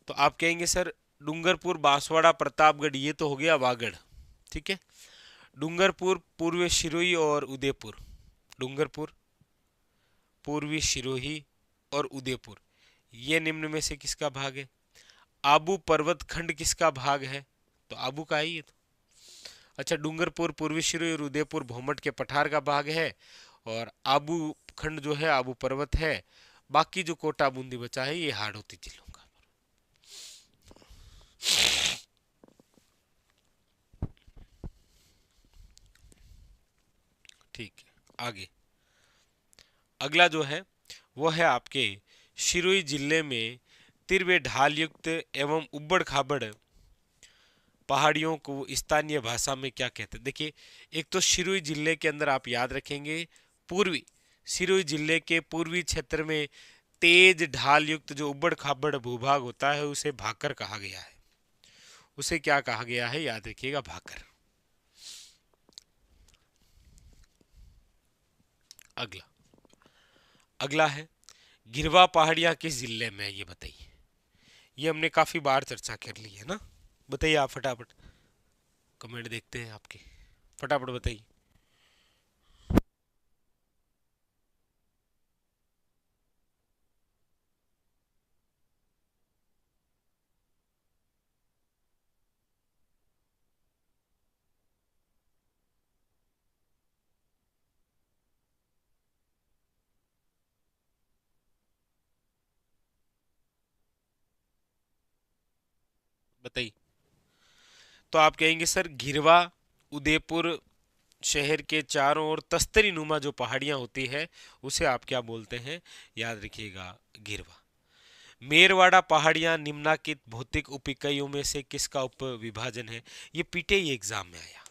तो आप कहेंगे सर डूंगरपुर, बांसवाड़ा, प्रतापगढ़, ये तो हो गया वागड़। ठीक है, डूंगरपुर, पूर्वी सिरोही और उदयपुर। डूंगरपुर, पूर्वी सिरोही और उदयपुर, ये निम्न में से किसका भाग है? आबू पर्वत खंड किसका भाग है? तो आबू का ही है तो। अच्छा, डूंगरपुर, पूर्वी सिरोही और उदयपुर भोमट के पठार का भाग है, और आबू खंड जो है आबू पर्वत है। बाकी जो कोटा बूंदी बचा है ये हाड़ौती जिलों का। ठीक है, आगे अगला जो है वो है आपके सिरोही जिले में तिरवे ढाल युक्त एवं उबड़ खाबड़ पहाड़ियों को स्थानीय भाषा में क्या कहते हैं? देखिए, एक तो सिरोही जिले के अंदर आप याद रखेंगे पूर्वी सिरोही जिले के पूर्वी क्षेत्र में तेज ढाल युक्त जो उबड़ खाबड़ भूभाग होता है उसे भाकर कहा गया है। उसे क्या कहा गया है? याद रखिएगा, भाकर। अगला, अगला है गिरवा पहाड़ियां किस जिले में है, ये बताइए। ये हमने काफी बार चर्चा कर ली है ना। बताइए आप फटाफट, कमेंट देखते हैं आपके, फटाफट बताइए। बताइए। तो आप कहेंगे सर गिरवा उदयपुर शहर के चारों ओर तस्तरी नुमा जो पहाड़ियां होती है उसे आप क्या बोलते हैं? याद रखिएगा, गिरवा। मेरवाड़ा पहाड़ियां निम्नलिखित भौतिक उप इकाइयों में से किसका उप विभाजन है? ये पीटे ही एग्जाम में आया।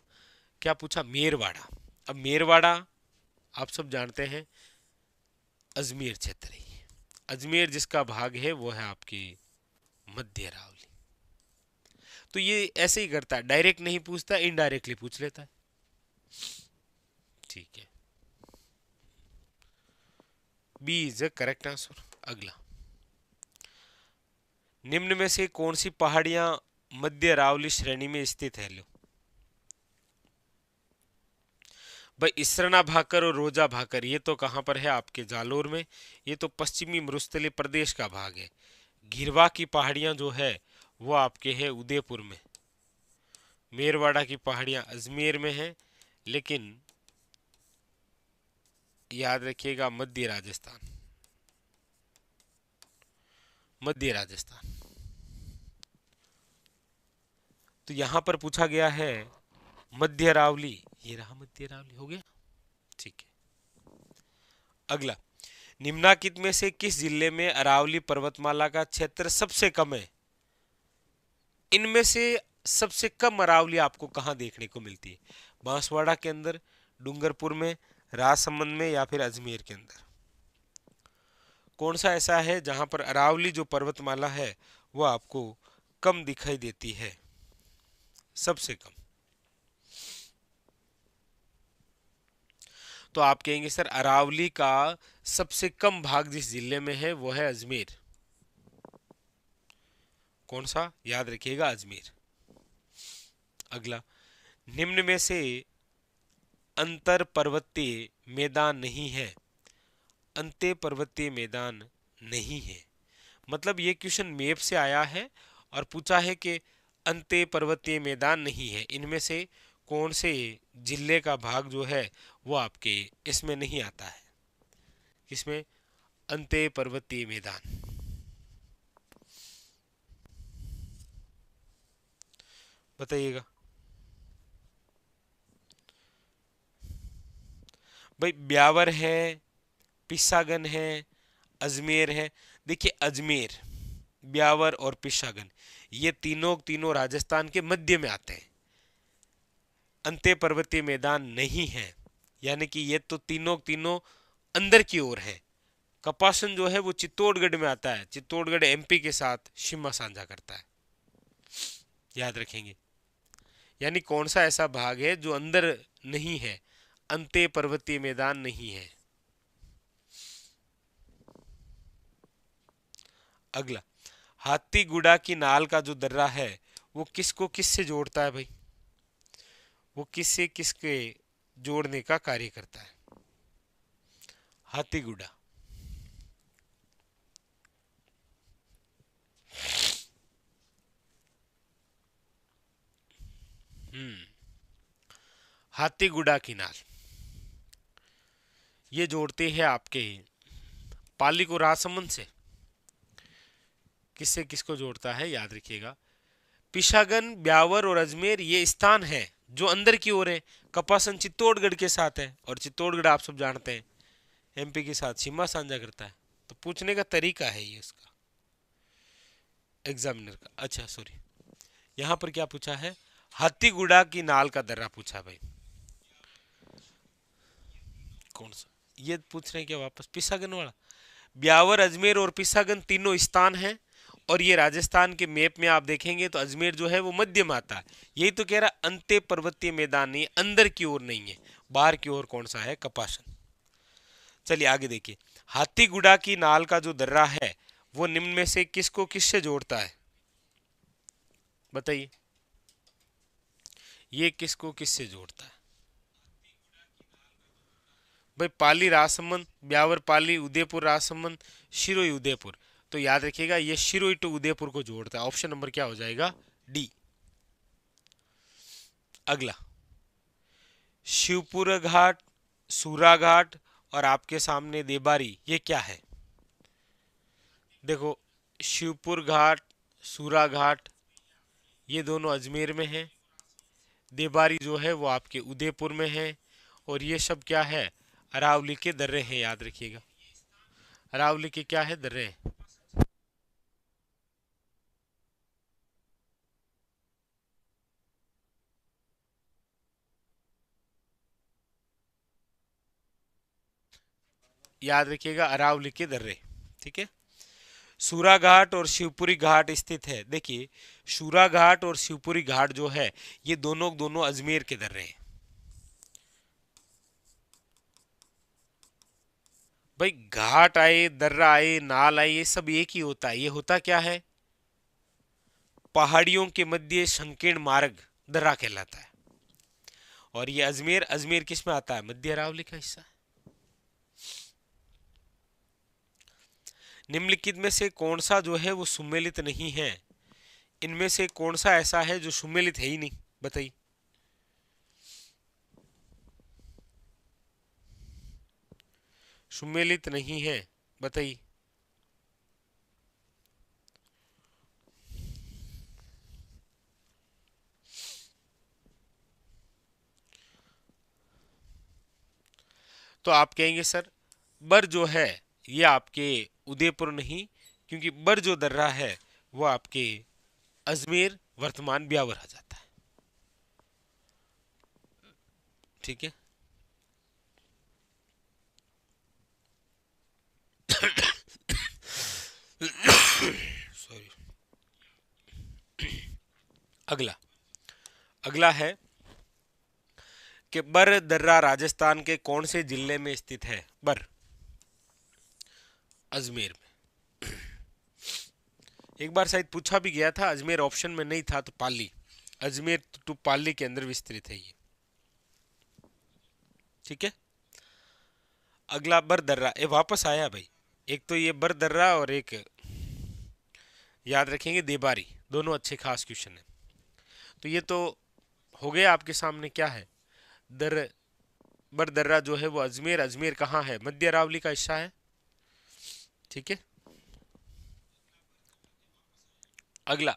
क्या पूछा? मेरवाड़ा। अब मेरवाड़ा आप सब जानते हैं अजमेर क्षेत्र ही। अजमेर जिसका भाग है वो है आपकी मध्य अरावली। तो ये ऐसे ही करता है, डायरेक्ट नहीं पूछता, इनडायरेक्टली पूछ लेता है। ठीक है, B is the correct answer. अगला, निम्न में से कौन सी पहाड़ियां मध्य अरावली श्रेणी में स्थित है? लो भाई, इसरना भाकर और रोजा भाकर ये तो कहां पर है? आपके जालोर में। ये तो पश्चिमी मरुस्थलीय प्रदेश का भाग है। घिरवा की पहाड़ियां जो है वो आपके है उदयपुर में। मेरवाड़ा की पहाड़ियां अजमेर में है, लेकिन याद रखिएगा मध्य राजस्थान, मध्य राजस्थान। तो यहां पर पूछा गया है मध्य अरावली, ये रहा मध्य अरावली, हो गया। ठीक है, अगला, निम्नलिखित में से किस जिले में अरावली पर्वतमाला का क्षेत्र सबसे कम है? इनमें से सबसे कम अरावली आपको कहां देखने को मिलती है? बांसवाड़ा के अंदर, डूंगरपुर में, राजसमंद में, या फिर अजमेर के अंदर? कौन सा ऐसा है जहां पर अरावली जो पर्वतमाला है वो आपको कम दिखाई देती है, सबसे कम? तो आप कहेंगे सर अरावली का सबसे कम भाग जिस जिले में है वो है अजमेर। कौन सा? याद रखिएगा अजमेर। अगला, निम्न में से अंतर पर्वतीय मैदान नहीं है। अंत्य पर्वतीय मैदान नहीं है, मतलब ये क्वेश्चन मैप से आया है और पूछा है कि अंत्य पर्वतीय मैदान नहीं है, इनमें से कौन से जिले का भाग जो है वो आपके इसमें नहीं आता है? किसमें? अंत्य पर्वतीय मैदान। बताइएगा भाई। ब्यावर है, पिसागन है, अजमेर है। देखिए अजमेर, ब्यावर और पिसागन ये तीनों तीनों राजस्थान के मध्य में आते हैं। अंत्य पर्वतीय मैदान नहीं है, यानी कि ये तो तीनों तीनों अंदर की ओर है। कपासन जो है वो चित्तौड़गढ़ में आता है, चित्तौड़गढ़ एमपी के साथ सीमा साझा करता है, याद रखेंगे। यानी कौन सा ऐसा भाग है जो अंदर नहीं है, अंत्य पर्वतीय मैदान नहीं है? अगला, हाथीगुड़ा की नाल का जो दर्रा है वो किसको किससे जोड़ता है भाई? वो किससे किसके जोड़ने का कार्य करता है? हाथीगुड़ा। हाथीगुड़ा की नाल ये जोड़ते हैं आपके पाली को राजसमंद से। किससे किसको जोड़ता है? याद रखिएगा, पिशागन, ब्यावर और अजमेर ये स्थान है जो अंदर की ओर है। कपासन चित्तौड़गढ़ के साथ है, और चित्तौड़गढ़ आप सब जानते हैं एमपी के साथ सीमा साझा करता है। तो पूछने का तरीका है ये इसका, एग्जामिनर का। अच्छा सॉरी, यहां पर क्या पूछा है? हाथीगुड़ा की नाल का दर्रा पूछा भाई। कौन सा? ये पूछ रहे हैं क्या वापस? पिसागन वाला। ब्यावर, अजमेर और पिसागन तीनों स्थान हैं, और ये राजस्थान के मैप में आप देखेंगे तो अजमेर जो है वो मध्य में आता है। यही तो कह रहा, अंत्य पर्वतीय मैदान नहीं, अंदर की ओर नहीं है, बाहर की ओर कौन सा है? कपासन। चलिए आगे देखिए, हाथीगुड़ा की नाल का जो दर्रा है वो निम्न में से किसको किससे जोड़ता है? बताइए, ये किसको किससे जोड़ता है? भाई पाली राजसमंद, ब्यावर पाली, उदयपुर राजसमंद, शिरोई उदयपुर। तो याद रखिएगा ये शिरोई टू उदयपुर को जोड़ता है। ऑप्शन नंबर क्या हो जाएगा? डी। अगला, शिवपुर घाट, सूरा घाट और आपके सामने देबारी, ये क्या है? देखो, शिवपुर घाट, सूरा घाट ये दोनों अजमेर में है। देबारी जो है वो आपके उदयपुर में है। और ये सब क्या है? अरावली के दर्रे हैं, याद रखिएगा। अरावली के क्या है? दर्रे हैं। याद रखिएगा अरावली के दर्रे। ठीक है, सूरा घाट और शिवपुरी घाट स्थित है। देखिए, सूरा घाट और शिवपुरी घाट जो है ये दोनों दोनों अजमेर के दर्रे हैं। भाई घाट आए, दर्रा आए, नाल आए, ये सब एक ही होता है। ये होता क्या है? पहाड़ियों के मध्य संकीर्ण मार्ग दर्रा कहलाता है। और ये अजमेर, अजमेर किस में आता है? मध्य अरावली का हिस्सा है। निम्नलिखित में से कौन सा जो है वो सुमेलित नहीं है? इनमें से कौन सा ऐसा है जो सुमेलित है ही नहीं? बताइए। सुमेलित नहीं है, बताइए। तो आप कहेंगे सर बर जो है ये आपके उदयपुर नहीं, क्योंकि बर जो दर्रा है वो आपके अजमेर वर्तमान ब्यावर आ जाता है। ठीक है। सॉरी। अगला, अगला है कि बर दर्रा राजस्थान के कौन से जिले में स्थित है? बर अजमेर में। एक बार शायद पूछा भी गया था, अजमेर ऑप्शन में नहीं था तो पाली, अजमेर टू पाली के अंदर विस्तृत है ये। ठीक है। अगला बर दर्रा, ये वापस आया भाई। एक तो ये बर दर्रा और एक याद रखेंगे देबारी, दोनों अच्छे खास क्वेश्चन है। तो ये तो हो गया आपके सामने। क्या है? दर बर दर्रा जो है वो अजमेर, अजमेर कहाँ है? मध्य अरावली का हिस्सा है। ठीक है। अगला,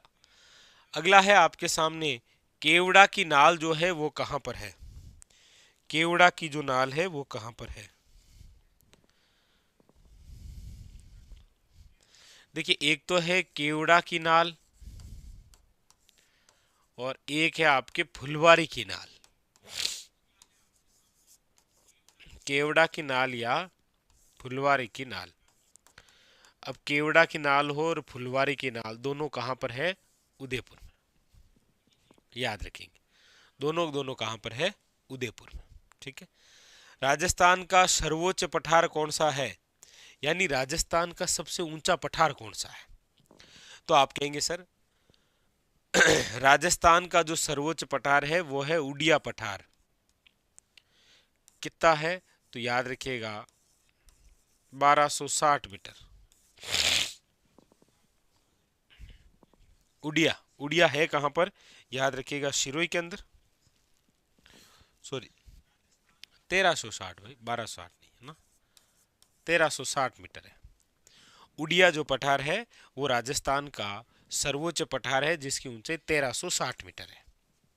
अगला है आपके सामने केवड़ा की नाल जो है वो कहाँ पर है? केवड़ा की जो नाल है वो कहाँ पर है? देखिए, एक तो है केवड़ा की नाल और एक है आपके फुलवारी की नाल। केवड़ा की नाल या फुलवारी की नाल। अब केवड़ा की नाल हो और फुलवारी की नाल दोनों कहाँ पर है? उदयपुर में। याद रखेंगे, दोनों दोनों कहाँ पर है? उदयपुर में। ठीक है। राजस्थान का सर्वोच्च पठार कौन सा है? यानी राजस्थान का सबसे ऊंचा पठार कौन सा है? तो आप कहेंगे सर राजस्थान का जो सर्वोच्च पठार है वो है उडिया पठार। कितना है? तो याद रखिएगा 1260 मीटर। उडिया, उडिया है कहां पर? याद रखिएगा सिरोही के अंदर। सॉरी, 1360 भाई, 1260 नहीं है ना, 1360 मीटर है। उडिया जो पठार है वो राजस्थान का सर्वोच्च पठार है जिसकी ऊंचाई 1360 मीटर है।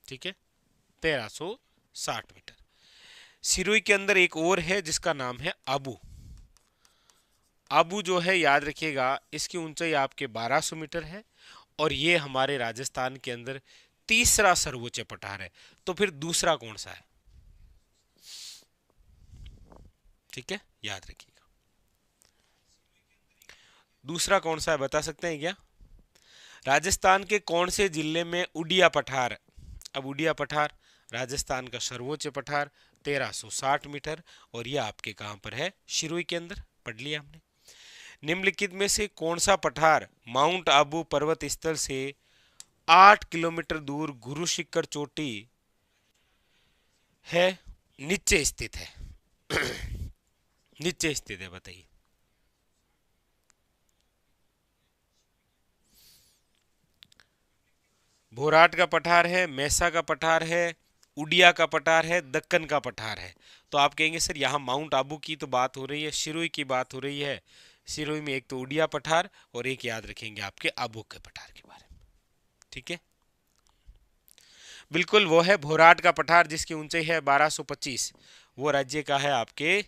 ठीक है, 1360 मीटर। सिरोही के अंदर एक और है जिसका नाम है आबू। आबू जो है याद रखिएगा इसकी ऊंचाई आपके 1200 मीटर है और ये हमारे राजस्थान के अंदर तीसरा सर्वोच्च पठार है। तो फिर दूसरा कौन सा है? ठीक है, याद रखिएगा दूसरा कौन सा है, बता सकते हैं क्या? राजस्थान के कौन से जिले में उडिया पठार? अब उडिया पठार राजस्थान का सर्वोच्च पठार 1360 मीटर और यह आपके कहां पर है? सिरोही के अंदर, पढ़ लिया हमने। निम्नलिखित में से कौन सा पठार माउंट आबू पर्वत स्थल से 8 किलोमीटर दूर गुरु शिखर चोटी है नीचे स्थित है? नीचे स्थित है, बताइए। भोराट का पठार है, मैसा का पठार है, उडिया का पठार है, दक्कन का पठार है। तो आप कहेंगे सर यहाँ माउंट आबू की तो बात हो रही है, सिरोही की बात हो रही है। सिरोही में एक तो उडिया पठार और एक याद रखेंगे आपके आबू के पठार के बारे में। ठीक है, बिल्कुल वो है भोराट का पठार जिसकी ऊंचाई है 1225। वो राज्य का है आपके,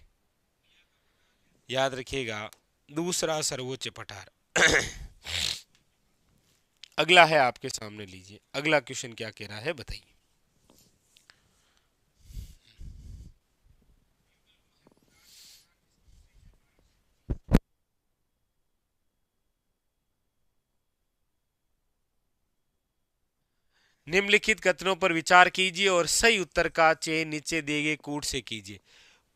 याद रखिएगा, दूसरा सर्वोच्च पठार। अगला है आपके सामने, लीजिए अगला क्वेश्चन क्या कह रहा है, बताइए। निम्नलिखित कथनों पर विचार कीजिए और सही उत्तर का चयन नीचे दिए गए कूट से कीजिए।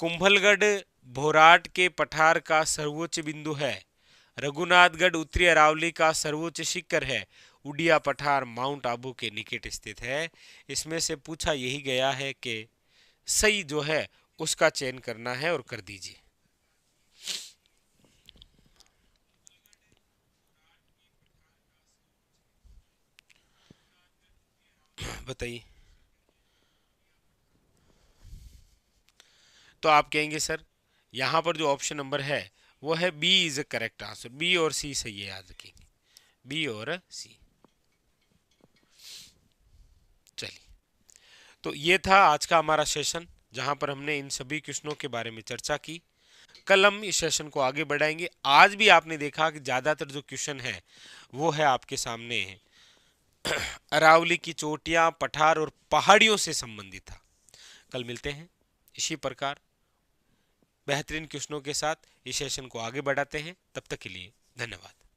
कुंभलगढ़ भोराट के पठार का सर्वोच्च बिंदु है। रघुनाथगढ़ उत्तरी अरावली का सर्वोच्च शिखर है। उड़िया पठार माउंट आबू के निकट स्थित है। इसमें से पूछा यही गया है कि सही जो है उसका चयन करना है और कर दीजिए। बताइए। तो आप कहेंगे सर यहां पर जो ऑप्शन नंबर है वो है B is a correct answer. B और सी सही है, याद रखेंगे बी और सी। चलिए, तो ये था आज का हमारा सेशन जहां पर हमने इन सभी क्वेश्चनों के बारे में चर्चा की। कल हम इस सेशन को आगे बढ़ाएंगे। आज भी आपने देखा कि ज्यादातर जो क्वेश्चन है वो है आपके सामने है अरावली की चोटियां, पठार और पहाड़ियों से संबंधित था। कल मिलते हैं इसी प्रकार बेहतरीन क्वेश्चनों के साथ इस सेशन को आगे बढ़ाते हैं। तब तक के लिए धन्यवाद।